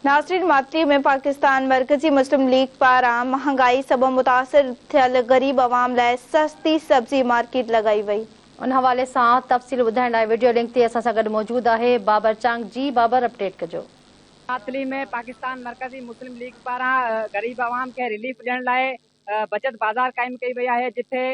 नाज़रीन, मातरी में पाकिस्तान मरकज़ी मुस्लिम लीग पारां महांगाई सबब मुतासिर थियल गरीब अवाम लाइ सस्ती सब्जी मार्केट लगाई वई। उन हवाले सां तफ़सील ॿुधाइण लाइ वीडियो लिंक ते असां सां गॾु मौजूदु आहे बाबर चांग। जी बाबर, अपडेट कजो। मातली में पाकिस्तान मरकज़ी मुस्लिम लीग पारां गरीब आवाम खे रिलीफ ॾियण लाइ बचत बाज़ार क़ाइमु कई वई आहे, जिथे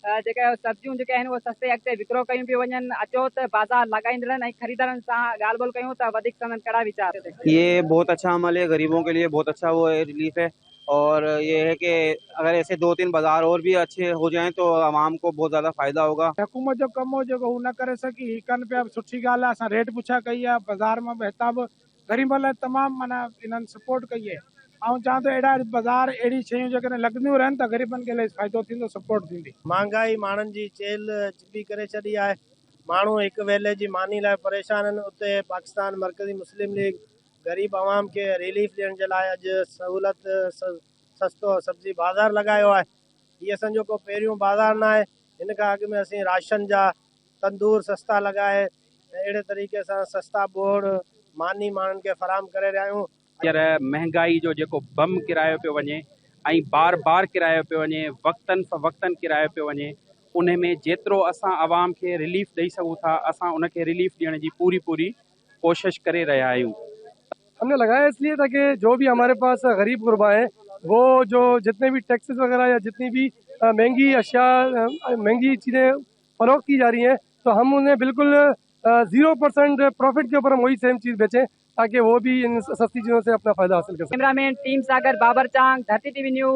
जेके सब्जियूं जेके आहिनि उहे सस्ते अॻिते विकिरो कयूं पियूं वञनि। अचो त बाज़ार लॻाईंदड़नि ऐं ख़रीदारनि सां ॻाल्हि ॿोल कयूं त वधीक समय कड़ा वीचार। ये बहुत अच्छा अमल है, गरीबों के लिए बहुत अच्छा वो है, रिलीफ है। और ये है कि अगर ऐसे 2-3 बाजार और भी अच्छे हो जाएं तो आवाम को बहुत ज़्यादा फ़ायदा होगा। हुकूमत जो कम हो जो हू न करे सकी, कनि पिया, सुठी ॻाल्हि आहे। असां रेट पुछा कई आहे, बाज़ार में बहता बि ग़रीब लाइ तमामु माना इन्हनि सपोर्ट कई आहे। ऐं चवां थो अहिड़ा बाज़ार अहिड़ी शयूं जेकॾहिं लॻंदियूं रहनि त ग़रीबनि खे फ़ाइदो थींदो, सपोर्ट थींदी। महांगाई माण्हुनि जी चेल चिपी करे छॾी आहे। माण्हू हिकु वेले जी मानी लाइ परेशान आहिनि। उते पाकिस्तान मरकज़ी मुस्लिम लीग गरीब आवाम खे रिलीफ ॾियण जे लाइ अॼु सहूलत सस्तो सब्जी बाज़ार लॻायो आहे। हीअ असांजो को पहिरियों बाज़ार न आहे। हिन खां अॻु में असीं राशन जा तंदूर सस्ता लॻाए अहिड़े तरीक़े सां सस्ता बोड़ मानी माण्हुनि खे फराहम करे रहिया आहियूं। हींअर महांगाई जो जेको बम किरायो पियो वञे ऐं बार बार किरायो पियो वञे, वक़्तनि फ़वक़्तनि किरायो पियो वञे, उन में जेतिरो असां आवाम खे रिलीफ ॾेई सघूं था, असां उनखे रिलीफ ॾियण जी पूरी कोशिश करे रहिया आहियूं। हमने लगाया इसलिए ताकि जो भी हमारे पास गरीब गुरबा है वो जो जितने भी टैक्सेस वगैरह या जितनी भी महंगी अशिया महंगी चीज़ें फरोख्त की जा रही हैं, तो हम उन्हें बिल्कुल 0% प्रॉफिट के ऊपर हम वही सेम चीज़ बेचें ताकि वो भी इन सस्ती चीज़ों से अपना फ़ायदा हासिल कर सकें। कैमरामैन टीम सागर, बाबर चांग, धरती टीवी न्यूज़।